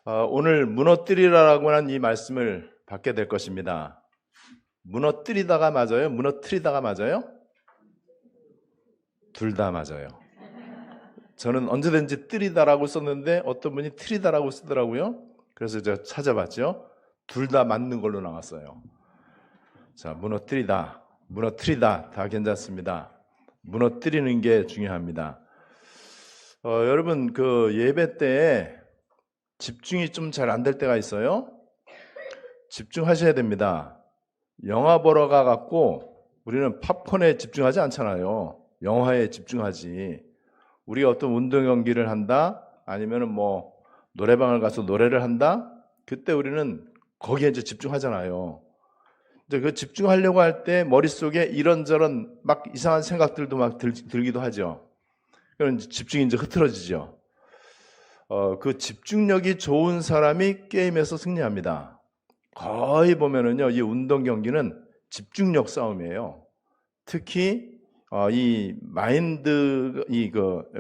오늘 무너뜨리라라고 하는 이 말씀을 받게 될 것입니다. 무너뜨리다가 맞아요? 무너뜨리다가 맞아요? 둘 다 맞아요. 저는 언제든지 뜨리다라고 썼는데 어떤 분이 트리다라고 쓰더라고요. 그래서 제가 찾아봤죠. 둘 다 맞는 걸로 나왔어요. 자, 무너뜨리다 다 괜찮습니다. 무너뜨리는 게 중요합니다. 여러분 그 예배 때 집중이 좀 잘 안 될 때가 있어요. 집중하셔야 됩니다. 영화 보러 가갖고 우리는 팝콘에 집중하지 않잖아요. 영화에 집중하지. 우리가 어떤 운동 경기를 한다, 아니면은 뭐 노래방을 가서 노래를 한다. 그때 우리는 거기에 이제 집중하잖아요. 이제 그 집중하려고 할 때 머릿속에 이런저런 막 이상한 생각들도 막 들기도 하죠. 그럼 집중이 이제 흐트러지죠. 그 집중력이 좋은 사람이 게임에서 승리합니다. 거의 보면은요, 이 운동 경기는 집중력 싸움이에요. 특히 이 마인드,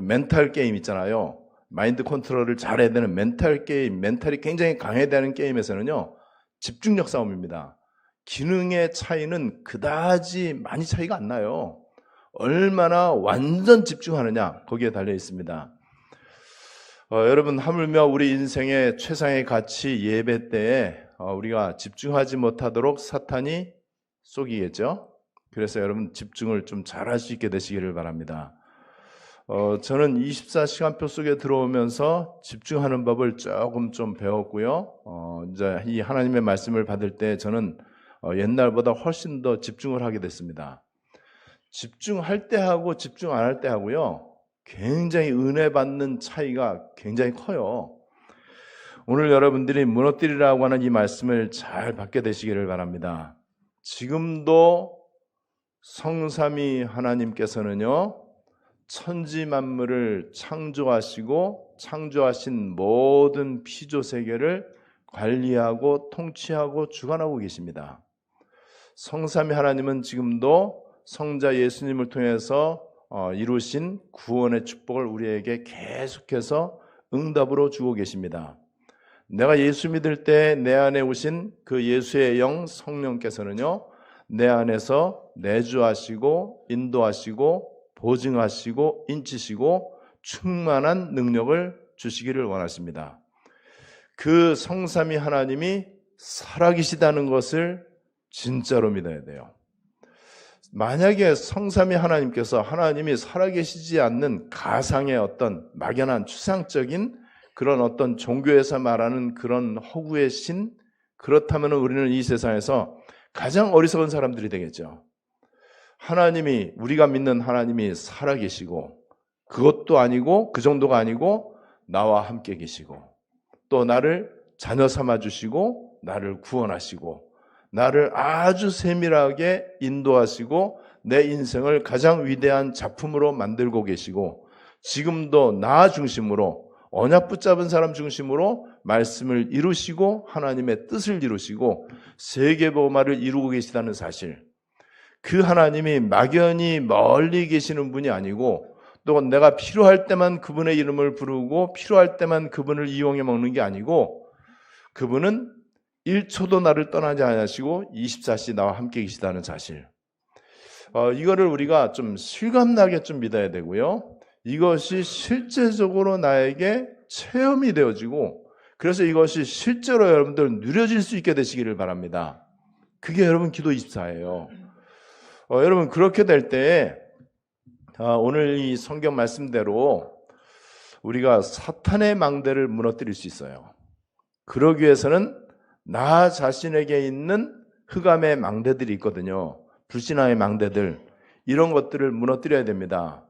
멘탈 게임 있잖아요. 마인드 컨트롤을 잘해야 되는 멘탈 게임, 멘탈이 굉장히 강해야 되는 게임에서는요, 집중력 싸움입니다. 기능의 차이는 그다지 많이 차이가 안 나요. 얼마나 완전 집중하느냐, 거기에 달려 있습니다. 여러분, 하물며 우리 인생의 최상의 가치 예배 때에 우리가 집중하지 못하도록 사탄이 속이겠죠. 그래서 여러분 집중을 좀 잘할 수 있게 되시기를 바랍니다. 저는 24시간표 속에 들어오면서 집중하는 법을 조금 좀 배웠고요. 이제 이 하나님의 말씀을 받을 때 저는 옛날보다 훨씬 더 집중을 하게 됐습니다. 집중할 때 하고 집중 안 할 때 하고요, 굉장히 은혜 받는 차이가 굉장히 커요. 오늘 여러분들이 무너뜨리라고 하는 이 말씀을 잘 받게 되시기를 바랍니다. 지금도 성삼위 하나님께서는요, 천지 만물을 창조하시고 창조하신 모든 피조 세계를 관리하고 통치하고 주관하고 계십니다. 성삼위 하나님은 지금도 성자 예수님을 통해서 이루신 구원의 축복을 우리에게 계속해서 응답으로 주고 계십니다. 내가 예수 믿을 때 내 안에 오신 그 예수의 영 성령께서는요, 내 안에서 내주하시고 인도하시고 보증하시고 인치시고 충만한 능력을 주시기를 원하십니다. 그 성삼위 하나님이 살아계시다는 것을 진짜로 믿어야 돼요. 만약에 성삼위 하나님께서 하나님이 살아계시지 않는 가상의 어떤 막연한 추상적인 그런 어떤 종교에서 말하는 그런 허구의 신, 그렇다면 우리는 이 세상에서 가장 어리석은 사람들이 되겠죠. 하나님이, 우리가 믿는 하나님이 살아계시고 그것도 아니고 그 정도가 아니고 나와 함께 계시고 또 나를 자녀 삼아주시고 나를 구원하시고 나를 아주 세밀하게 인도하시고 내 인생을 가장 위대한 작품으로 만들고 계시고 지금도 나 중심으로 언약 붙잡은 사람 중심으로 말씀을 이루시고 하나님의 뜻을 이루시고 세계복음화를 이루고 계시다는 사실, 그 하나님이 막연히 멀리 계시는 분이 아니고 또 내가 필요할 때만 그분의 이름을 부르고 필요할 때만 그분을 이용해 먹는 게 아니고 그분은 1초도 나를 떠나지 않으시고 24시 나와 함께 계시다는 사실, 이거를 우리가 좀 실감나게 좀 믿어야 되고요. 이것이 실제적으로 나에게 체험이 되어지고 그래서 이것이 실제로 여러분들 누려질 수 있게 되시기를 바랍니다. 그게 여러분 기도 24예요. 여러분 그렇게 될 때 오늘 이 성경 말씀대로 우리가 사탄의 망대를 무너뜨릴 수 있어요. 그러기 위해서는 나 자신에게 있는 흑암의 망대들이 있거든요. 불신앙의 망대들, 이런 것들을 무너뜨려야 됩니다.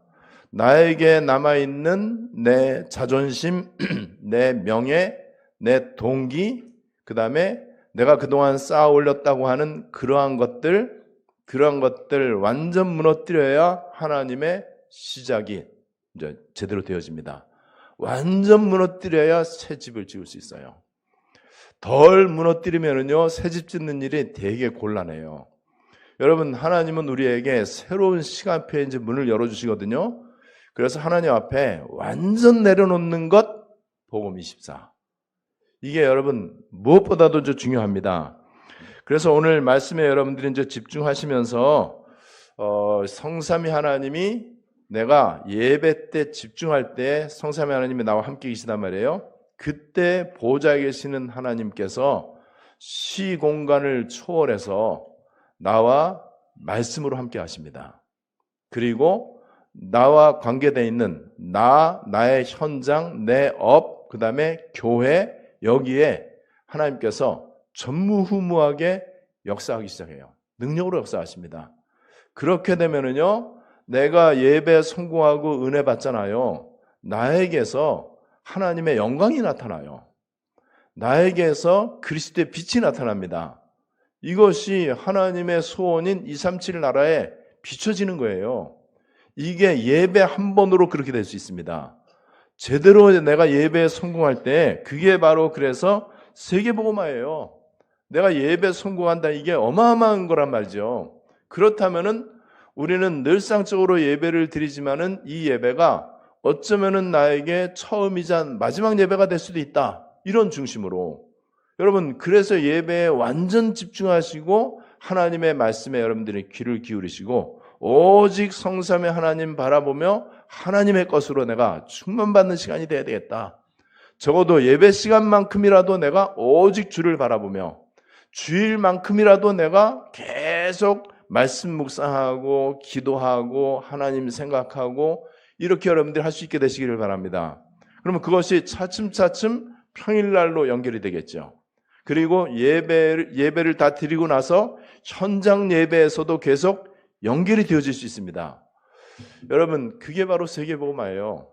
나에게 남아있는 내 자존심, 내 명예, 내 동기, 그 다음에 내가 그동안 쌓아 올렸다고 하는 그러한 것들 완전 무너뜨려야 하나님의 시작이 이제 제대로 되어집니다. 완전 무너뜨려야 새 집을 지을 수 있어요. 덜 무너뜨리면은요, 새 집 짓는 일이 되게 곤란해요. 여러분, 하나님은 우리에게 새로운 시간표에 이제 문을 열어주시거든요. 그래서 하나님 앞에 완전 내려놓는 것, 복음 24. 이게 여러분 무엇보다도 중요합니다. 그래서 오늘 말씀에 여러분들이 이제 집중하시면서 성삼위 하나님이 내가 예배 때 집중할 때 성삼위 하나님이 나와 함께 계시단 말이에요. 그때 보좌에 계시는 하나님께서 시공간을 초월해서 나와 말씀으로 함께 하십니다. 그리고 나와 관계되어 있는 나의 현장, 내 업, 그 다음에 교회, 여기에 하나님께서 전무후무하게 역사하기 시작해요. 능력으로 역사하십니다. 그렇게 되면은요, 내가 예배 성공하고 은혜 받잖아요. 나에게서 하나님의 영광이 나타나요. 나에게서 그리스도의 빛이 나타납니다. 이것이 하나님의 소원인 237 나라에 비춰지는 거예요. 이게 예배 한 번으로 그렇게 될 수 있습니다. 제대로 내가 예배에 성공할 때 그게 바로 그래서 세계복음화예요. 내가 예배 성공한다, 이게 어마어마한 거란 말이죠. 그렇다면은 우리는 늘상적으로 예배를 드리지만은 이 예배가 어쩌면은 나에게 처음이자 마지막 예배가 될 수도 있다, 이런 중심으로 여러분, 그래서 예배에 완전 집중하시고 하나님의 말씀에 여러분들이 귀를 기울이시고 오직 성삼의 하나님 바라보며 하나님의 것으로 내가 충만받는 시간이 돼야 되겠다. 적어도 예배 시간만큼이라도 내가 오직 주를 바라보며 주일만큼이라도 내가 계속 말씀 묵상하고 기도하고 하나님 생각하고 이렇게 여러분들이 할 수 있게 되시기를 바랍니다. 그러면 그것이 차츰차츰 평일날로 연결이 되겠죠. 그리고 예배를 다 드리고 나서 현장 예배에서도 계속 연결이 되어질 수 있습니다. 여러분, 그게 바로 세계복음화예요.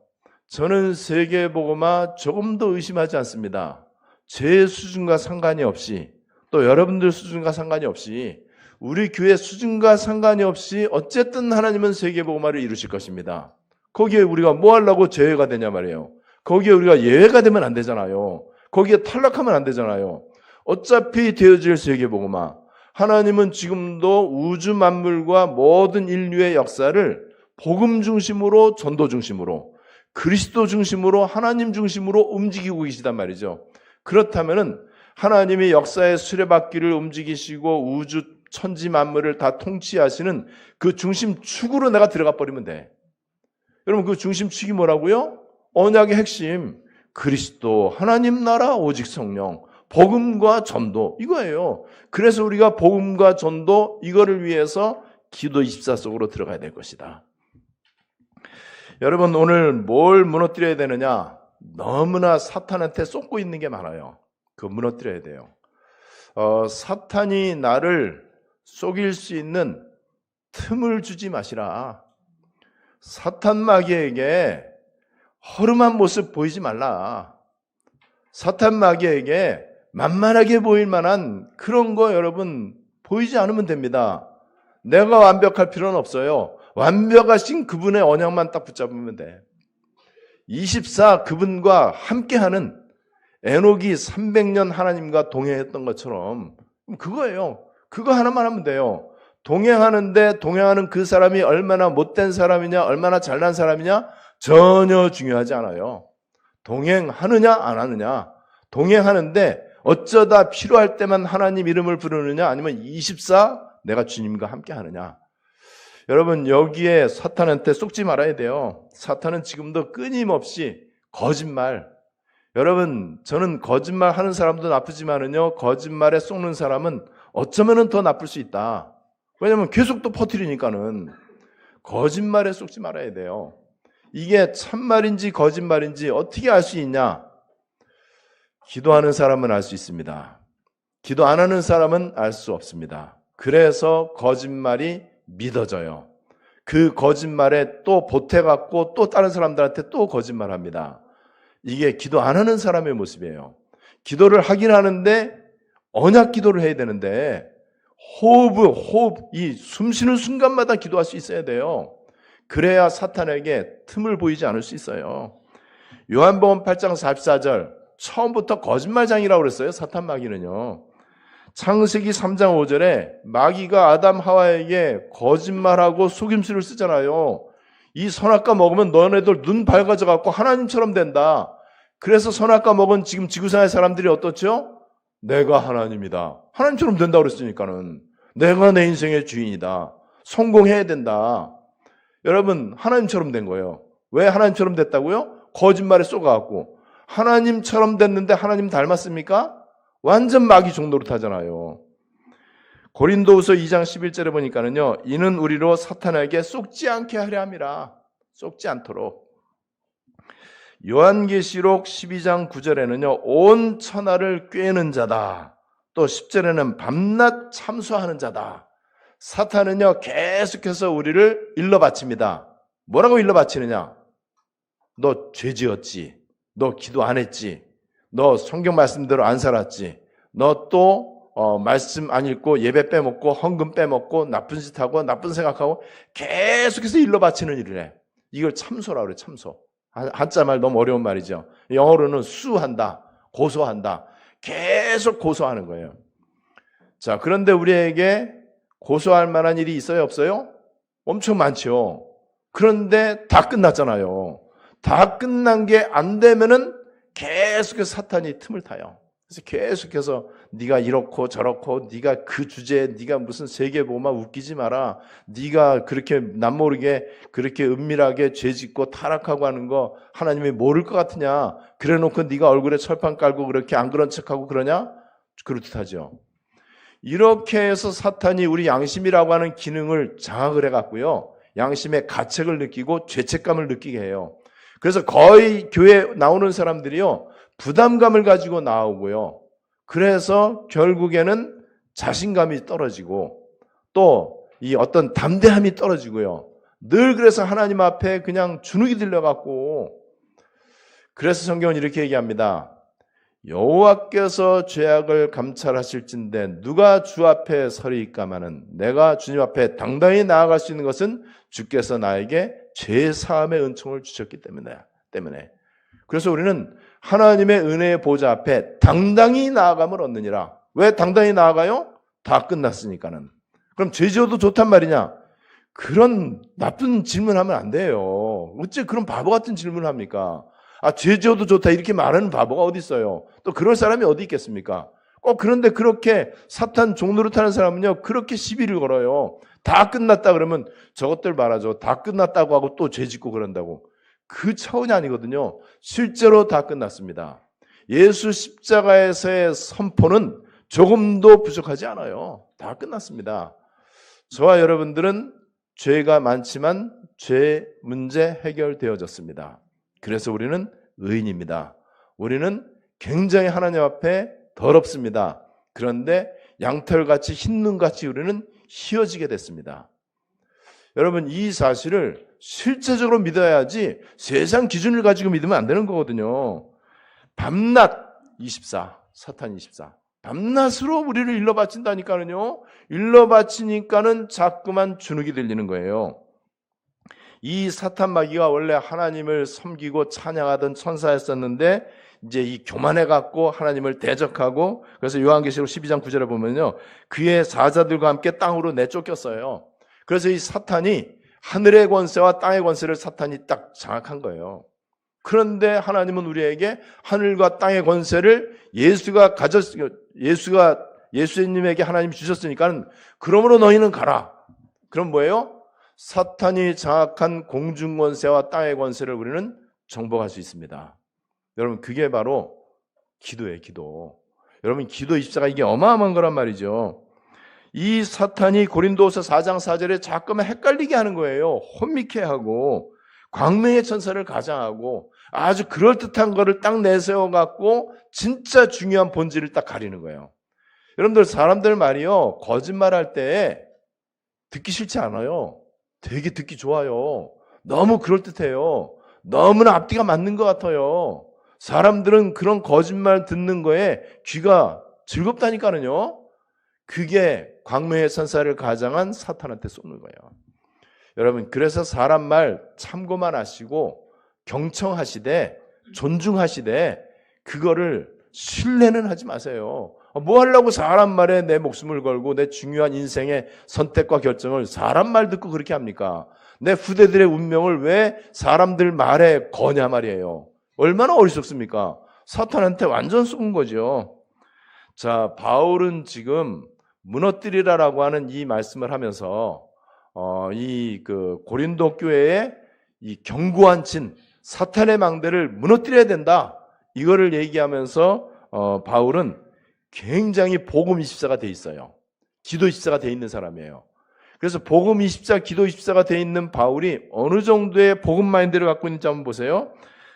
저는 세계복음화 조금도 의심하지 않습니다. 제 수준과 상관이 없이, 또 여러분들 수준과 상관이 없이, 우리 교회 수준과 상관이 없이 어쨌든 하나님은 세계복음화를 이루실 것입니다. 거기에 우리가 뭐 하려고 제외가 되냐 말이에요. 거기에 우리가 예외가 되면 안 되잖아요. 거기에 탈락하면 안 되잖아요. 어차피 되어질 세계복음화, 하나님은 지금도 우주 만물과 모든 인류의 역사를 복음 중심으로, 전도 중심으로, 그리스도 중심으로, 하나님 중심으로 움직이고 계시단 말이죠. 그렇다면은 하나님이 역사의 수레바퀴를 움직이시고 우주 천지 만물을 다 통치하시는 그 중심축으로 내가 들어가 버리면 돼. 여러분, 그 중심축이 뭐라고요? 언약의 핵심, 그리스도, 하나님 나라, 오직 성령, 복음과 전도, 이거예요. 그래서 우리가 복음과 전도, 이거를 위해서 기도 24 속으로 들어가야 될 것이다. 여러분, 오늘 뭘 무너뜨려야 되느냐? 너무나 사탄한테 쏟고 있는 게 많아요. 그거 무너뜨려야 돼요. 사탄이 나를 속일 수 있는 틈을 주지 마시라. 사탄 마귀에게 허름한 모습 보이지 말라. 사탄 마귀에게 만만하게 보일 만한 그런 거 여러분 보이지 않으면 됩니다. 내가 완벽할 필요는 없어요. 완벽하신 그분의 언약만 딱 붙잡으면 돼. 24 그분과 함께하는 에녹이 300년 하나님과 동행했던 것처럼 그거예요. 그거 하나만 하면 돼요. 동행하는데 동행하는 그 사람이 얼마나 못된 사람이냐, 얼마나 잘난 사람이냐 전혀 중요하지 않아요. 동행하느냐 안 하느냐, 동행하는데 어쩌다 필요할 때만 하나님 이름을 부르느냐, 아니면 24 내가 주님과 함께 하느냐. 여러분, 여기에 사탄한테 속지 말아야 돼요. 사탄은 지금도 끊임없이 거짓말, 여러분, 저는 거짓말 하는 사람도 나쁘지만은요, 거짓말에 속는 사람은 어쩌면은 더 나쁠 수 있다. 왜냐면 계속 또 퍼뜨리니까는. 거짓말에 속지 말아야 돼요. 이게 참말인지 거짓말인지 어떻게 알 수 있냐? 기도하는 사람은 알 수 있습니다. 기도 안 하는 사람은 알 수 없습니다. 그래서 거짓말이 믿어져요. 그 거짓말에 또 보태갖고 또 다른 사람들한테 또 거짓말합니다. 이게 기도 안 하는 사람의 모습이에요. 기도를 하긴 하는데 언약 기도를 해야 되는데 호흡, 이 숨쉬는 순간마다 기도할 수 있어야 돼요. 그래야 사탄에게 틈을 보이지 않을 수 있어요. 요한복음 8장 44절, 처음부터 거짓말장이라고 그랬어요. 사탄 마귀는요. 창세기 3장 5절에 마귀가 아담 하와에게 거짓말하고 속임수를 쓰잖아요. 이 선악과 먹으면 너네들 눈 밝아져 갖고 하나님처럼 된다. 그래서 선악과 먹은 지금 지구상의 사람들이 어떻죠? 내가 하나님이다. 하나님처럼 된다고 그랬으니까는. 내가 내 인생의 주인이다. 성공해야 된다. 여러분, 하나님처럼 된 거예요. 왜 하나님처럼 됐다고요? 거짓말에 쏘가갖고. 하나님처럼 됐는데 하나님 닮았습니까? 완전 마귀 종노릇하잖아요. 고린도후서 2장 11절에 보니까는요, 이는 우리로 사탄에게 속지 않게 하려 함이라. 속지 않도록. 요한계시록 12장 9절에는요, 온 천하를 꿰는 자다. 또 10절에는 밤낮 참소하는 자다. 사탄은요, 계속해서 우리를 일러 바칩니다. 뭐라고 일러 바치느냐? 너 죄 지었지. 너 기도 안 했지. 너 성경 말씀대로 안 살았지. 너 또 말씀 안 읽고 예배 빼먹고 헌금 빼먹고 나쁜 짓 하고 나쁜 생각하고 계속해서 일러 바치는 일을 해. 이걸 참소라고 그래. 참소. 한자말 너무 어려운 말이죠. 영어로는 수한다. 고소한다. 계속 고소하는 거예요. 자, 그런데 우리에게 고소할 만한 일이 있어요? 없어요? 엄청 많죠. 그런데 다 끝났잖아요. 다 끝난 게 안 되면은 계속해서 사탄이 틈을 타요. 그래서 계속해서 네가 이렇고 저렇고 네가 그 주제에 네가 무슨 세계보고만 웃기지 마라. 네가 그렇게 남모르게 그렇게 은밀하게 죄짓고 타락하고 하는 거 하나님이 모를 것 같으냐. 그래놓고 네가 얼굴에 철판 깔고 그렇게 안 그런 척하고 그러냐. 그렇듯 하죠. 이렇게 해서 사탄이 우리 양심이라고 하는 기능을 장악을 해갖고요. 양심의 가책을 느끼고 죄책감을 느끼게 해요. 그래서 거의 교회에 나오는 사람들이요. 부담감을 가지고 나오고요. 그래서 결국에는 자신감이 떨어지고 또 이 어떤 담대함이 떨어지고요. 늘 그래서 하나님 앞에 그냥 주눅이 들려갖고 그래서 성경은 이렇게 얘기합니다. 여호와께서 죄악을 감찰하실진대 누가 주 앞에 서리이까마는 내가 주님 앞에 당당히 나아갈 수 있는 것은 주께서 나에게 죄 사함의 은총을 주셨기 때문에 그래서 우리는 하나님의 은혜의 보좌 앞에 당당히 나아감을 얻느니라. 왜 당당히 나아가요? 다 끝났으니까는. 그럼 죄 지어도 좋단 말이냐? 그런 나쁜 질문하면 안 돼요. 어째 그런 바보 같은 질문을 합니까? 죄 지어도 좋다 이렇게 말하는 바보가 어디 있어요? 또 그럴 사람이 어디 있겠습니까? 그런데 그렇게 사탄 종노릇하는 사람은요 그렇게 시비를 걸어요. 다 끝났다 그러면 저것들 말하죠. 다 끝났다고 하고 또 죄 짓고 그런다고. 그 차원이 아니거든요. 실제로 다 끝났습니다. 예수 십자가에서의 선포는 조금도 부족하지 않아요. 다 끝났습니다. 저와 여러분들은 죄가 많지만 죄 문제 해결되어졌습니다. 그래서 우리는 의인입니다. 우리는 굉장히 하나님 앞에 더럽습니다. 그런데 양털같이 흰 눈같이 우리는 희어지게 됐습니다. 여러분 이 사실을 실제적으로 믿어야지 세상 기준을 가지고 믿으면 안 되는 거거든요. 밤낮 24, 사탄 24. 밤낮으로 우리를 일러 바친다니까는요. 일러 바치니까는 자꾸만 주눅이 들리는 거예요. 이 사탄 마귀가 원래 하나님을 섬기고 찬양하던 천사였었는데 이제 이 교만해갖고 하나님을 대적하고 그래서 요한계시록 12장 9절에 보면요. 그의 사자들과 함께 땅으로 내쫓겼어요. 그래서 이 사탄이 하늘의 권세와 땅의 권세를 사탄이 딱 장악한 거예요. 그런데 하나님은 우리에게 하늘과 땅의 권세를 예수님에게 하나님이 주셨으니까 그러므로 너희는 가라. 그럼 뭐예요? 사탄이 장악한 공중 권세와 땅의 권세를 우리는 정복할 수 있습니다. 여러분 그게 바로 기도예요. 기도. 여러분 기도 24가 이게 어마어마한 거란 말이죠. 이 사탄이 고린도후서 4장 4절에 자꾸만 헷갈리게 하는 거예요. 혼미케 하고 광명의 천사를 가장하고 아주 그럴듯한 거를 딱 내세워갖고 진짜 중요한 본질을 딱 가리는 거예요. 여러분들 사람들 말이요. 거짓말할 때 듣기 싫지 않아요. 되게 듣기 좋아요. 너무 그럴듯해요. 너무나 앞뒤가 맞는 것 같아요. 사람들은 그런 거짓말 듣는 거에 귀가 즐겁다니까는요. 그게 광명의 천사를 가장한 사탄한테 쏘는 거예요. 여러분 그래서 사람 말 참고만 하시고 경청하시되 존중하시되 그거를 신뢰는 하지 마세요. 뭐 하려고 사람 말에 내 목숨을 걸고 내 중요한 인생의 선택과 결정을 사람 말 듣고 그렇게 합니까? 내 후대들의 운명을 왜 사람들 말에 거냐 말이에요. 얼마나 어리석습니까? 사탄한테 완전 속은 거죠. 자, 바울은 지금 무너뜨리라라고 하는 이 말씀을 하면서 고린도 교회의 이 견고한 진, 사탄의 망대를 무너뜨려야 된다. 이거를 얘기하면서 바울은 굉장히 복음 24가 돼 있어요. 기도 24가 돼 있는 사람이에요. 그래서 복음 24, 기도 24가 돼 있는 바울이 어느 정도의 복음 마인드를 갖고 있는지 한번 보세요.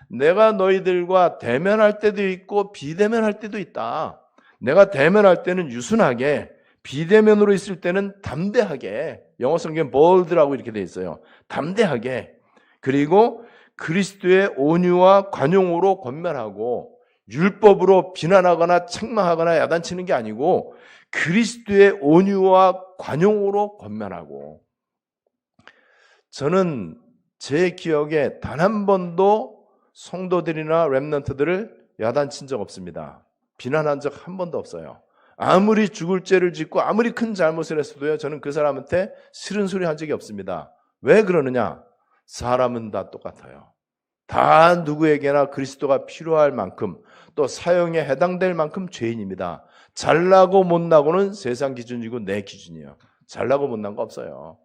내가 너희들과 대면할 때도 있고 비대면할 때도 있다. 내가 대면할 때는 유순하게, 비대면으로 있을 때는 담대하게, 영어 성경에 bold라고 이렇게 돼 있어요. 담대하게, 그리고 그리스도의 온유와 관용으로 권면하고, 율법으로 비난하거나 책망하거나 야단치는 게 아니고 그리스도의 온유와 관용으로 권면하고. 저는 제 기억에 단 한 번도 성도들이나 렘넌트들을 야단친 적 없습니다. 비난한 적 한 번도 없어요. 아무리 죽을 죄를 짓고 아무리 큰 잘못을 했어도요, 저는 그 사람한테 싫은 소리 한 적이 없습니다. 왜 그러느냐? 사람은 다 똑같아요. 다 누구에게나 그리스도가 필요할 만큼, 또 사형에 해당될 만큼 죄인입니다. 잘나고 못나고는 세상 기준이고 내 기준이에요. 잘나고 못난 거 없어요.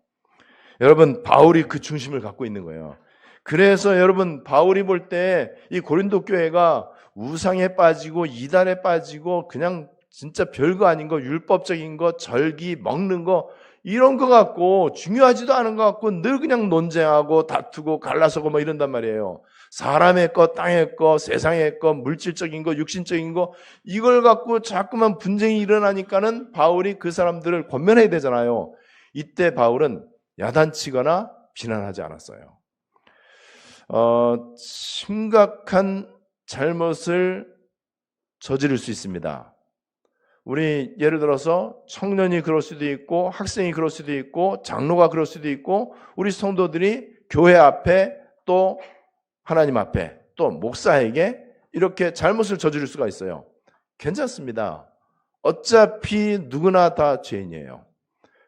여러분, 바울이 그 중심을 갖고 있는 거예요. 그래서 여러분, 바울이 볼 때 이 고린도 교회가 우상에 빠지고 이단에 빠지고 그냥 진짜 별거 아닌 거, 율법적인 거, 절기, 먹는 거, 이런 거 갖고 중요하지도 않은 거 갖고 늘 그냥 논쟁하고 다투고 갈라서고 뭐 이런단 말이에요. 사람의 것, 땅의 것, 세상의 것, 물질적인 것, 육신적인 것, 이걸 갖고 자꾸만 분쟁이 일어나니까는 바울이 그 사람들을 권면해야 되잖아요. 이때 바울은 야단치거나 비난하지 않았어요. 심각한 잘못을 저지를 수 있습니다. 우리 예를 들어서 청년이 그럴 수도 있고 학생이 그럴 수도 있고 장로가 그럴 수도 있고 우리 성도들이 교회 앞에 또 하나님 앞에 또 목사에게 이렇게 잘못을 저지를 수가 있어요. 괜찮습니다. 어차피 누구나 다 죄인이에요.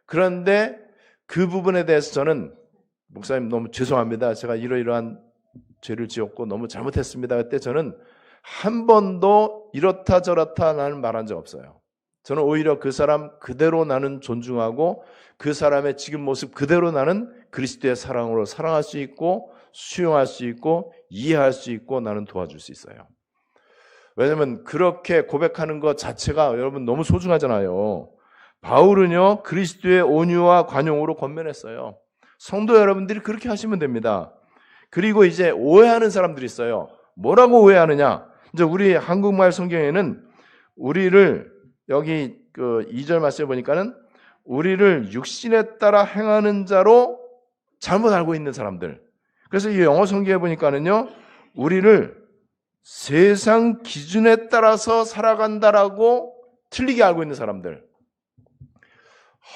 그런데 그 부분에 대해서 저는 목사님 너무 죄송합니다. 제가 이러이러한 죄를 지었고 너무 잘못했습니다. 그때 저는 한 번도 이렇다 저렇다 나는 말한 적 없어요. 저는 오히려 그 사람 그대로 나는 존중하고 그 사람의 지금 모습 그대로 나는 그리스도의 사랑으로 사랑할 수 있고 수용할 수 있고 이해할 수 있고 나는 도와줄 수 있어요. 왜냐하면 그렇게 고백하는 것 자체가 여러분 너무 소중하잖아요. 바울은요 그리스도의 온유와 관용으로 권면했어요. 성도 여러분들이 그렇게 하시면 됩니다. 그리고 이제 오해하는 사람들이 있어요. 뭐라고 오해하느냐? 이제 우리 한국말 성경에는 우리를 여기 그 2절 말씀에 보니까는 우리를 육신에 따라 행하는 자로 잘못 알고 있는 사람들. 그래서 이 영어 성경에 보니까는요, 우리를 세상 기준에 따라서 살아간다라고 틀리게 알고 있는 사람들.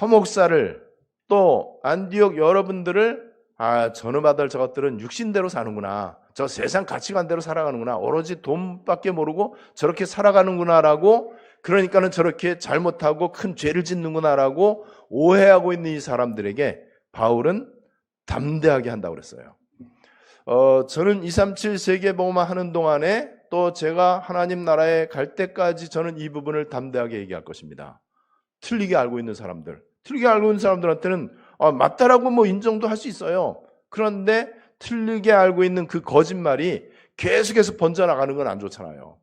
허목사를 또 안디옥 여러분들을 저놈 아들 저것들은 육신대로 사는구나. 저 세상 가치관대로 살아가는구나. 오로지 돈밖에 모르고 저렇게 살아가는구나라고 그러니까는 저렇게 잘못하고 큰 죄를 짓는구나라고 오해하고 있는 이 사람들에게 바울은 담대하게 한다고 그랬어요. 저는 237 세계복음화 하는 동안에 또 제가 하나님 나라에 갈 때까지 저는 이 부분을 담대하게 얘기할 것입니다. 틀리게 알고 있는 사람들. 틀리게 알고 있는 사람들한테는 맞다라고 뭐 인정도 할 수 있어요. 그런데 틀리게 알고 있는 그 거짓말이 계속해서 번져나가는 건 안 좋잖아요.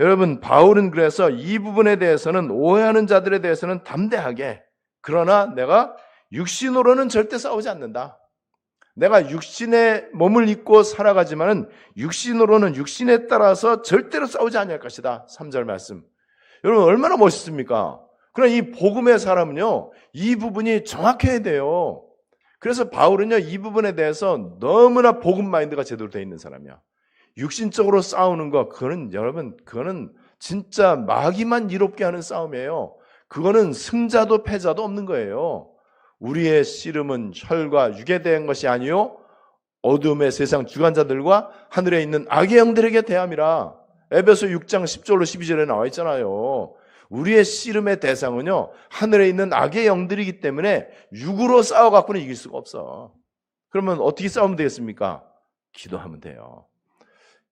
여러분, 바울은 그래서 이 부분에 대해서는 오해하는 자들에 대해서는 담대하게, 그러나 내가 육신으로는 절대 싸우지 않는다. 내가 육신의 몸을 입고 살아가지만은 육신으로는 육신에 따라서 절대로 싸우지 않을 것이다. 3절 말씀. 여러분 얼마나 멋있습니까? 그러나 이 복음의 사람은요, 이 부분이 정확해야 돼요. 그래서 바울은요, 이 부분에 대해서 너무나 복음 마인드가 제대로 되어 있는 사람이야. 육신적으로 싸우는 거, 그거는 여러분, 그거는 진짜 마귀만 이롭게 하는 싸움이에요. 그거는 승자도 패자도 없는 거예요. 우리의 씨름은 혈과 육에 대한 것이 아니요 어둠의 세상 주관자들과 하늘에 있는 악의 영들에게 대함이라. 에베소 6장 10절로 12절에 나와 있잖아요. 우리의 씨름의 대상은요 하늘에 있는 악의 영들이기 때문에 육으로 싸워갖고는 이길 수가 없어. 그러면 어떻게 싸우면 되겠습니까? 기도하면 돼요.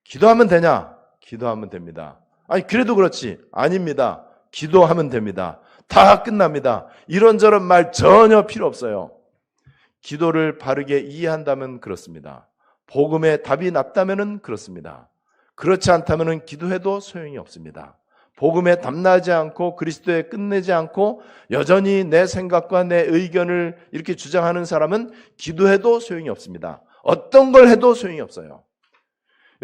기도하면 되냐? 기도하면 됩니다. 아니 그래도 그렇지. 아닙니다. 기도하면 됩니다. 다 끝납니다. 이런저런 말 전혀 필요 없어요. 기도를 바르게 이해한다면 그렇습니다. 복음에 답이 났다면 그렇습니다. 그렇지 않다면 기도해도 소용이 없습니다. 복음에 답나지 않고 그리스도에 끝내지 않고 여전히 내 생각과 내 의견을 이렇게 주장하는 사람은 기도해도 소용이 없습니다. 어떤 걸 해도 소용이 없어요.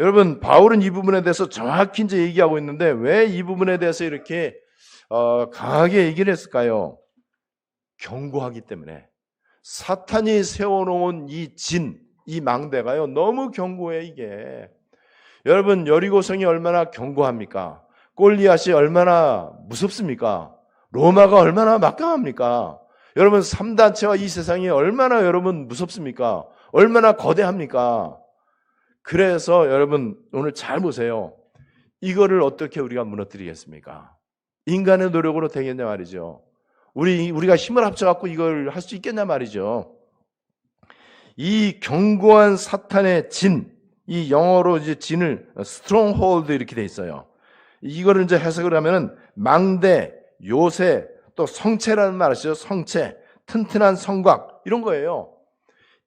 여러분, 바울은 이 부분에 대해서 정확히 이제 얘기하고 있는데 왜 이 부분에 대해서 이렇게 강하게 얘기를 했을까요? 경고하기 때문에. 사탄이 세워놓은 이 진, 이 망대가요 너무 견고해 이게. 여러분, 여리고성이 얼마나 견고합니까? 골리앗이 얼마나 무섭습니까? 로마가 얼마나 막강합니까? 여러분, 3단체와 이 세상이 얼마나 여러분 무섭습니까? 얼마나 거대합니까? 그래서 여러분 오늘 잘 보세요. 이거를 어떻게 우리가 무너뜨리겠습니까? 인간의 노력으로 되겠냐 말이죠. 우리가 힘을 합쳐갖고 이걸 할 수 있겠냐 말이죠. 이 견고한 사탄의 진, 이 영어로 이제 진을 stronghold 이렇게 돼 있어요. 이거를 이제 해석을 하면은 망대, 요새, 또 성체라는 말 아시죠? 성체, 튼튼한 성곽 이런 거예요.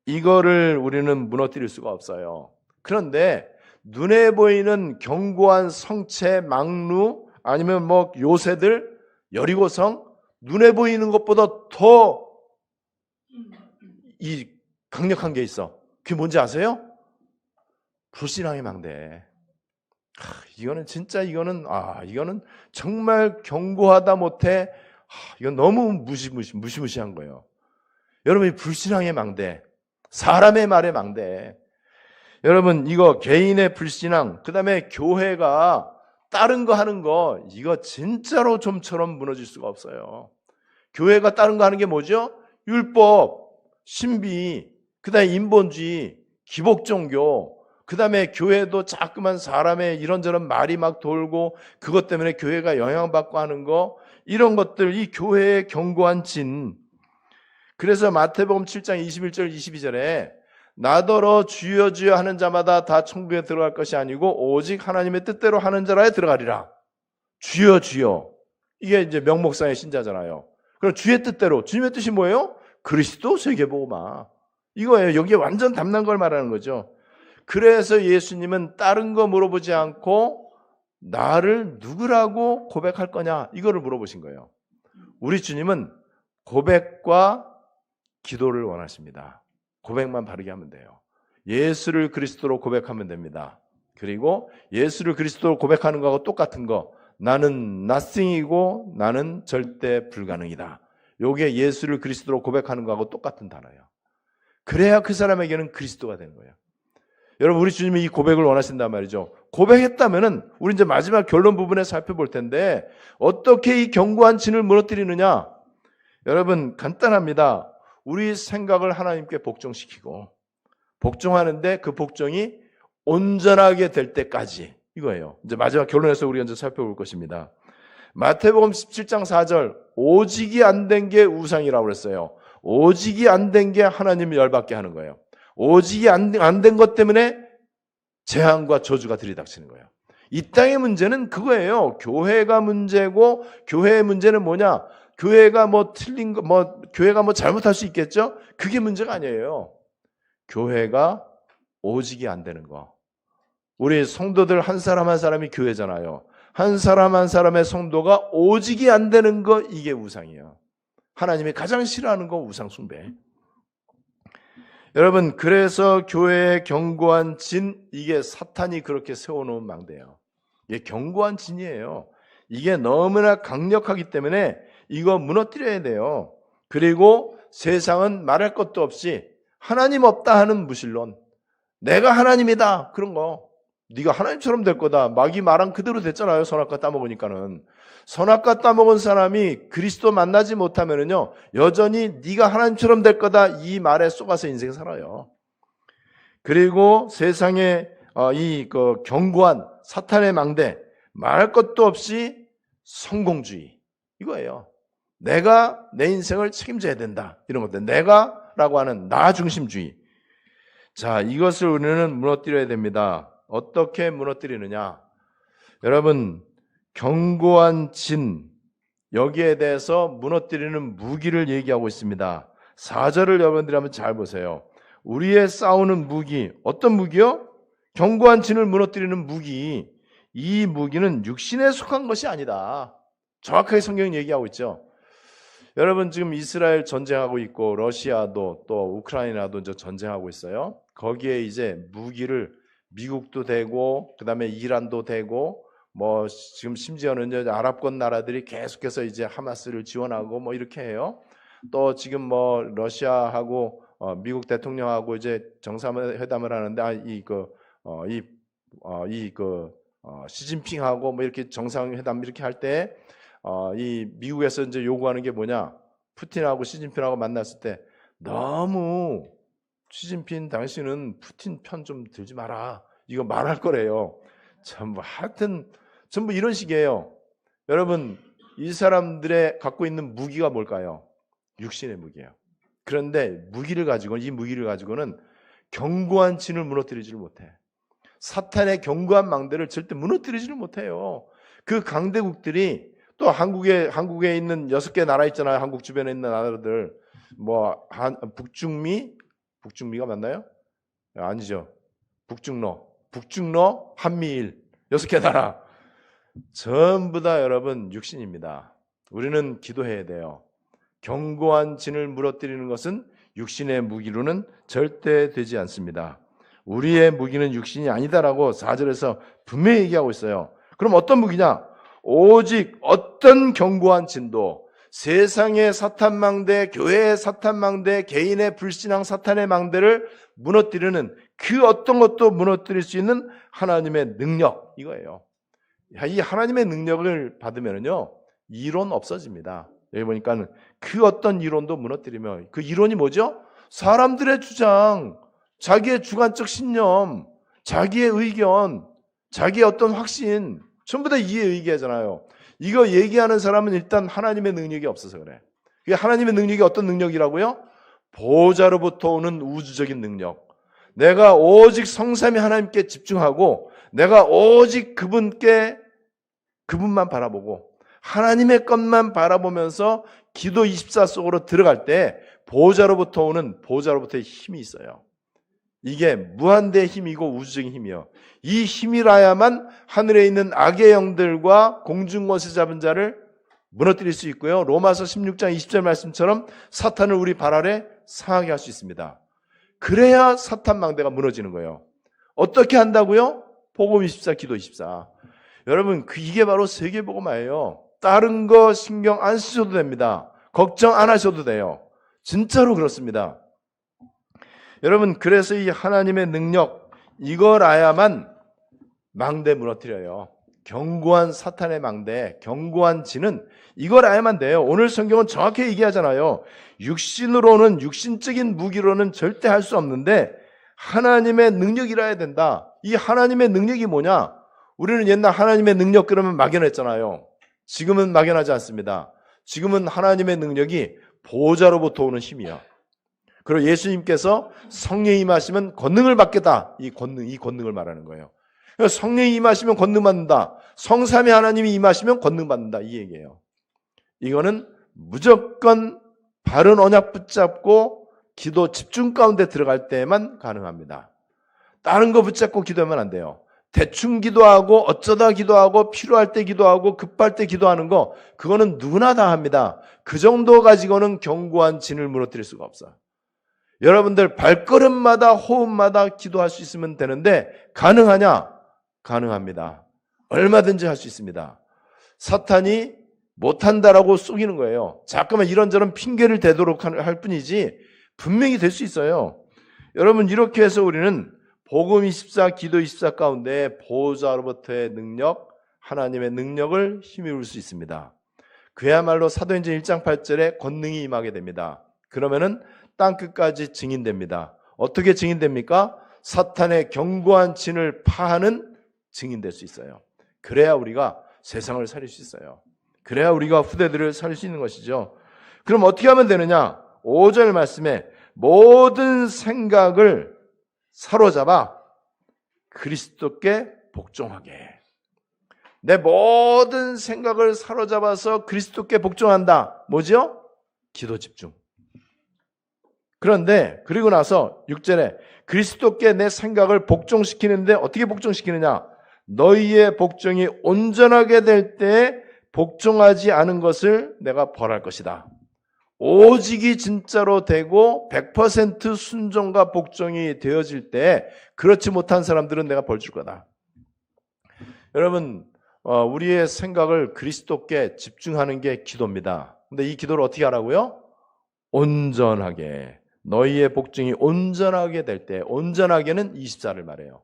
이거를 우리는 무너뜨릴 수가 없어요. 그런데 눈에 보이는 견고한 성체, 망루 아니면 뭐 요새들, 여리고성 눈에 보이는 것보다 더 이 강력한 게 있어. 그게 뭔지 아세요? 불신앙의 망대. 이거는 진짜 이거는 정말 견고하다 못해. 이건 너무 무시무시한 거예요. 여러분, 이 불신앙의 망대, 사람의 말의 망대. 여러분, 이거 개인의 불신앙, 그 다음에 교회가 다른 거 하는 거, 이거 진짜로 좀처럼 무너질 수가 없어요. 교회가 다른 거 하는 게 뭐죠? 율법, 신비, 그 다음에 인본주의, 기복종교, 그 다음에 교회도 자꾸만 사람의 이런저런 말이 막 돌고 그것 때문에 교회가 영향받고 하는 거, 이런 것들, 이 교회의 견고한 진. 그래서 마태복음 7장 21절 22절에 나더러 주여 주여 하는 자마다 다 천국에 들어갈 것이 아니고 오직 하나님의 뜻대로 하는 자라에 들어가리라. 주여 주여. 이게 이제 명목상의 신자잖아요. 그럼 주의 뜻대로. 주님의 뜻이 뭐예요? 그리스도 세계복음화. 이거예요. 여기에 완전 담난 걸 말하는 거죠. 그래서 예수님은 다른 거 물어보지 않고 나를 누구라고 고백할 거냐 이거를 물어보신 거예요. 우리 주님은 고백과 기도를 원하십니다. 고백만 바르게 하면 돼요. 예수를 그리스도로 고백하면 됩니다. 그리고 예수를 그리스도로 고백하는 거하고 똑같은 거, 나는 nothing이고 나는 절대 불가능이다. 요게 예수를 그리스도로 고백하는 거하고 똑같은 단어예요. 그래야 그 사람에게는 그리스도가 되는 거예요. 여러분, 우리 주님이 이 고백을 원하신단 말이죠. 고백했다면은 우리 이제 마지막 결론 부분에 살펴볼 텐데 어떻게 이 견고한 진을 무너뜨리느냐? 여러분, 간단합니다. 우리 생각을 하나님께 복종시키고 복종하는데 그 복종이 온전하게 될 때까지 이거예요. 이제 마지막 결론에서 우리가 이제 살펴볼 것입니다. 마태복음 17장 4절 오직이 안 된 게 우상이라고 그랬어요. 오직이 안 된 게 하나님을 열받게 하는 거예요. 오직이 안 된 것 때문에 재앙과 저주가 들이닥치는 거예요. 이 땅의 문제는 그거예요. 교회가 문제고 교회의 문제는 뭐냐? 교회가 뭐 틀린 거, 교회가 뭐 잘못할 수 있겠죠? 그게 문제가 아니에요. 교회가 오직이 안 되는 거. 우리 성도들 한 사람 한 사람이 교회잖아요. 한 사람 한 사람의 성도가 오직이 안 되는 거, 이게 우상이에요. 하나님이 가장 싫어하는 거 우상 숭배. 여러분, 그래서 교회의 견고한 진, 이게 사탄이 그렇게 세워놓은 망대예요. 이게 견고한 진이에요. 이게 너무나 강력하기 때문에 이거 무너뜨려야 돼요. 그리고 세상은 말할 것도 없이 하나님 없다 하는 무신론, 내가 하나님이다 그런 거, 네가 하나님처럼 될 거다, 마귀 말한 그대로 됐잖아요. 선악과 따먹으니까는. 선악과 따먹은 사람이 그리스도 만나지 못하면은요 여전히 네가 하나님처럼 될 거다 이 말에 속아서 인생 살아요. 그리고 세상에 이 견고한 사탄의 망대, 말할 것도 없이 성공주의, 이거예요. 내가 내 인생을 책임져야 된다 이런 것들, 내가라고 하는 나 중심주의. 자, 이것을 우리는 무너뜨려야 됩니다. 어떻게 무너뜨리느냐? 여러분, 견고한 진, 여기에 대해서 무너뜨리는 무기를 얘기하고 있습니다. 4절을 여러분들이 한번 잘 보세요. 우리의 싸우는 무기, 어떤 무기요? 견고한 진을 무너뜨리는 무기. 이 무기는 육신에 속한 것이 아니다. 정확하게 성경이 얘기하고 있죠. 여러분, 지금 이스라엘 전쟁하고 있고 러시아도 또 우크라이나도 이제 전쟁하고 있어요. 거기에 이제 무기를 미국도 되고 그다음에 이란도 되고 뭐 지금 심지어는 이제 아랍권 나라들이 계속해서 이제 하마스를 지원하고 뭐 이렇게 해요. 또 지금 뭐 러시아하고 미국 대통령하고 이제 정상회담을 하는데 시진핑하고 뭐 이렇게 정상회담 이렇게 할 때 이 미국에서 이제 요구하는 게 뭐냐? 푸틴하고 시진핑하고 만났을 때 너무 시진핑 당신은 푸틴 편 좀 들지 마라. 이거 말할 거래요. 참 뭐 하여튼 전부 이런 식이에요. 여러분, 이 사람들의 갖고 있는 무기가 뭘까요? 육신의 무기예요. 그런데 이 무기를 가지고는 견고한 진을 무너뜨리지를 못해. 사탄의 견고한 망대를 절대 무너뜨리지를 못해요. 그 강대국들이 또 한국에 있는 6개 나라 있잖아요. 한국 주변에 있는 나라들. 뭐 북중미가 맞나요? 아니죠. 북중러, 한미일 6개 나라. 전부 다 여러분 육신입니다. 우리는 기도해야 돼요. 견고한 진을 무너뜨리는 것은 육신의 무기로는 절대 되지 않습니다. 우리의 무기는 육신이 아니다라고 4절에서 분명히 얘기하고 있어요. 그럼 어떤 무기냐? 오직 어떤 견고한 진도, 세상의 사탄망대, 교회의 사탄망대, 개인의 불신앙 사탄의 망대를 무너뜨리는 그 어떤 것도 무너뜨릴 수 있는 하나님의 능력, 이거예요. 이 하나님의 능력을 받으면요 이론 없어집니다. 여기 보니까 그 어떤 이론도 무너뜨리면, 그 이론이 뭐죠? 사람들의 주장, 자기의 주관적 신념, 자기의 의견, 자기의 어떤 확신, 전부 다 이에 의기하잖아요. 이거 얘기하는 사람은 일단 하나님의 능력이 없어서 그래. 그게 하나님의 능력이 어떤 능력이라고요? 보호자로부터 오는 우주적인 능력. 내가 오직 성삼위 하나님께 집중하고 내가 오직 그분만 바라보고 하나님의 것만 바라보면서 기도 24 속으로 들어갈 때 보호자로부터의 힘이 있어요. 이게 무한대의 힘이고 우주적인 힘이요. 이 힘이라야만 하늘에 있는 악의 영들과 공중권세 잡은 자를 무너뜨릴 수 있고요. 로마서 16장 20절 말씀처럼 사탄을 우리 발 아래 상하게 할 수 있습니다. 그래야 사탄 망대가 무너지는 거예요. 어떻게 한다고요? 복음 24, 기도 24. 여러분, 이게 바로 세계복음화예요. 다른 거 신경 안 쓰셔도 됩니다. 걱정 안 하셔도 돼요. 진짜로 그렇습니다. 여러분, 그래서 이 하나님의 능력, 이걸 알아야만 망대 무너뜨려요. 견고한 사탄의 망대, 견고한 진은 이걸 알아야만 돼요. 오늘 성경은 정확히 얘기하잖아요. 육신적인 무기로는 절대 할 수 없는데 하나님의 능력이라야 된다. 이 하나님의 능력이 뭐냐? 우리는 옛날 하나님의 능력 그러면 막연했잖아요. 지금은 막연하지 않습니다. 지금은 하나님의 능력이 보호자로부터 오는 힘이야. 그리고 예수님께서 성령이 임하시면 권능을 받겠다. 이 권능을 말하는 거예요. 성령이 임하시면 권능 받는다. 성삼위 하나님이 임하시면 권능 받는다. 이 얘기예요. 이거는 무조건 바른 언약 붙잡고 기도 집중 가운데 들어갈 때만 가능합니다. 다른 거 붙잡고 기도하면 안 돼요. 대충 기도하고 어쩌다 기도하고 필요할 때 기도하고 급할 때 기도하는 거, 그거는 누구나 다 합니다. 그 정도 가지고는 견고한 진을 무너뜨릴 수가 없어요. 여러분들 발걸음마다 호흡마다 기도할 수 있으면 되는데 가능하냐? 가능합니다. 얼마든지 할 수 있습니다. 사탄이 못한다라고 속이는 거예요. 잠깐만 이런저런 핑계를 대도록 할 뿐이지 분명히 될 수 있어요. 여러분, 이렇게 해서 우리는 복음 24, 기도 24 가운데 보호자로부터의 능력, 하나님의 능력을 힘입을 수 있습니다. 그야말로 사도행전 1장 8절에 권능이 임하게 됩니다. 그러면은 땅끝까지 증인됩니다. 어떻게 증인됩니까? 사탄의 견고한 진을 파하는 증인될 수 있어요. 그래야 우리가 세상을 살릴 수 있어요. 그래야 우리가 후대들을 살릴 수 있는 것이죠. 그럼 어떻게 하면 되느냐? 5절 말씀에 모든 생각을 사로잡아 그리스도께 복종하게. 내 모든 생각을 사로잡아서 그리스도께 복종한다. 뭐죠? 기도 집중. 그런데 그리고 나서 6절에 그리스도께 내 생각을 복종시키는데 어떻게 복종시키느냐? 너희의 복종이 온전하게 될 때 복종하지 않은 것을 내가 벌할 것이다. 오직이 진짜로 되고 100% 순종과 복종이 되어질 때 그렇지 못한 사람들은 내가 벌 줄 거다. 여러분, 우리의 생각을 그리스도께 집중하는 게 기도입니다. 근데 이 기도를 어떻게 하라고요? 온전하게. 너희의 복종이 온전하게 될 때, 온전하게는 24를 말해요.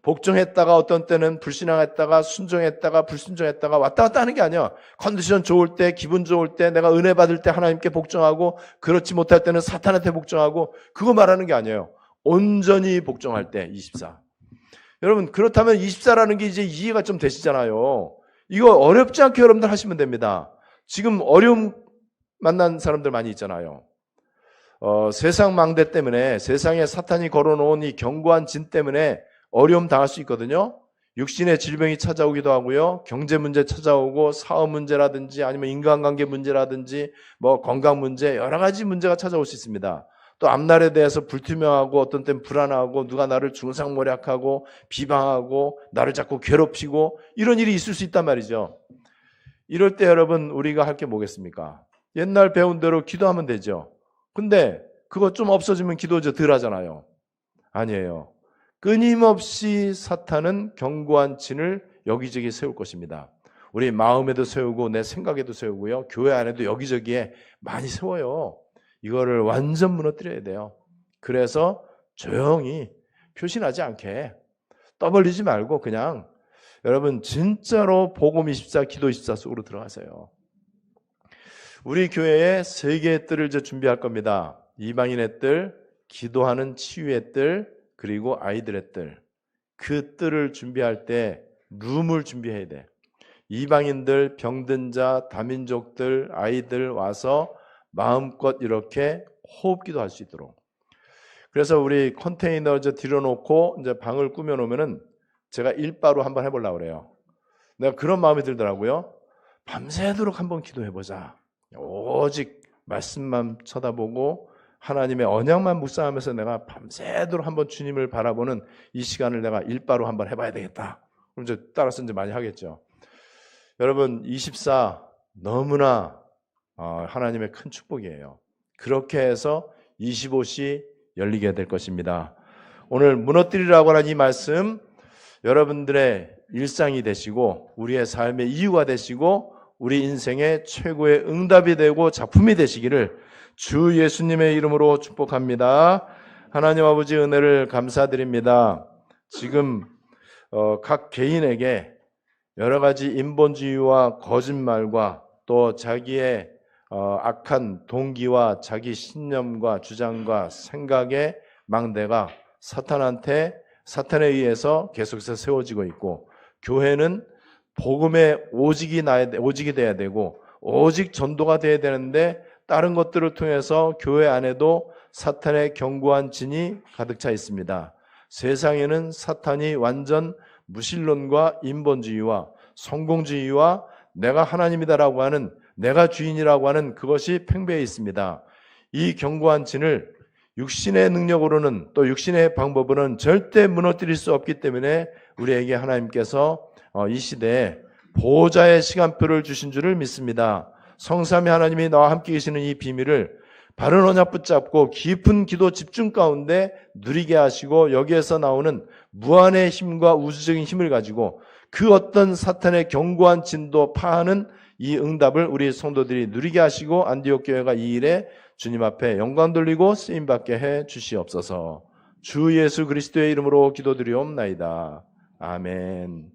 복종했다가 어떤 때는 불신앙했다가 순종했다가 불순종했다가 왔다 갔다 하는 게 아니야. 컨디션 좋을 때, 기분 좋을 때, 내가 은혜 받을 때 하나님께 복종하고, 그렇지 못할 때는 사탄한테 복종하고, 그거 말하는 게 아니에요. 온전히 복종할 때 24. 여러분, 그렇다면 24라는 게 이제 이해가 좀 되시잖아요. 이거 어렵지 않게 여러분들 하시면 됩니다. 지금 어려움 만난 사람들 많이 있잖아요. 세상 망대 때문에, 세상에 사탄이 걸어놓은 이 견고한 진 때문에 어려움 당할 수 있거든요. 육신의 질병이 찾아오기도 하고요. 경제 문제 찾아오고, 사업 문제라든지 아니면 인간관계 문제라든지 뭐 건강 문제, 여러 가지 문제가 찾아올 수 있습니다. 또 앞날에 대해서 불투명하고, 어떤 때는 불안하고, 누가 나를 중상모략하고 비방하고 나를 자꾸 괴롭히고, 이런 일이 있을 수 있단 말이죠. 이럴 때 여러분, 우리가 할 게 뭐겠습니까? 옛날 배운 대로 기도하면 되죠. 근데 그거 좀 없어지면 기도 덜 하잖아요. 아니에요. 끊임없이 사탄은 견고한 진을 여기저기 세울 것입니다. 우리 마음에도 세우고 내 생각에도 세우고요. 교회 안에도 여기저기에 많이 세워요. 이거를 완전 무너뜨려야 돼요. 그래서 조용히 표시나지 않게 떠벌리지 말고 그냥 여러분 진짜로 복음 24, 기도 24 속으로 들어가세요. 우리 교회에 3개의 뜰을 이제 준비할 겁니다. 이방인의 뜰, 기도하는 치유의 뜰, 그리고 아이들의 뜰. 그 뜰을 준비할 때 룸을 준비해야 돼. 이방인들, 병든 자, 다민족들, 아이들 와서 마음껏 이렇게 호흡기도 할 수 있도록. 그래서 우리 컨테이너 이제 들여놓고 이제 방을 꾸며놓으면은 제가 일바로 한번 해보려고 그래요. 내가 그런 마음이 들더라고요. 밤새도록 한번 기도해보자. 오직 말씀만 쳐다보고 하나님의 언약만 묵상하면서 내가 밤새도록 한번 주님을 바라보는 이 시간을 내가 일바로 한번 해봐야 되겠다. 그럼 이제 따라서 이제 많이 하겠죠. 여러분 24 너무나 하나님의 큰 축복이에요. 그렇게 해서 25시 열리게 될 것입니다. 오늘 무너뜨리라고 하는 이 말씀 여러분들의 일상이 되시고 우리의 삶의 이유가 되시고 우리 인생의 최고의 응답이 되고 작품이 되시기를 주 예수님의 이름으로 축복합니다. 하나님 아버지 은혜를 감사드립니다. 지금 각 개인에게 여러 가지 인본주의와 거짓말과 또 자기의 악한 동기와 자기 신념과 주장과 생각의 망대가 사탄에 의해서 계속해서 세워지고 있고 교회는 복음의 오직이 돼야 되고 오직 전도가 돼야 되는데 다른 것들을 통해서 교회 안에도 사탄의 견고한 진이 가득 차 있습니다. 세상에는 사탄이 완전 무신론과 인본주의와 성공주의와 내가 하나님이다라고 하는 내가 주인이라고 하는 그것이 팽배해 있습니다. 이 견고한 진을 육신의 능력으로는 또 육신의 방법으로는 절대 무너뜨릴 수 없기 때문에 우리에게 하나님께서 이 시대에 보호자의 시간표를 주신 줄을 믿습니다. 성삼위 하나님이 나와 함께 계시는 이 비밀을 바른 언약 붙잡고 깊은 기도 집중 가운데 누리게 하시고 여기에서 나오는 무한의 힘과 우주적인 힘을 가지고 그 어떤 사탄의 견고한 진도 파하는 이 응답을 우리 성도들이 누리게 하시고 안디옥 교회가 이 일에 주님 앞에 영광 돌리고 쓰임받게 해 주시옵소서. 주 예수 그리스도의 이름으로 기도드리옵나이다. 아멘.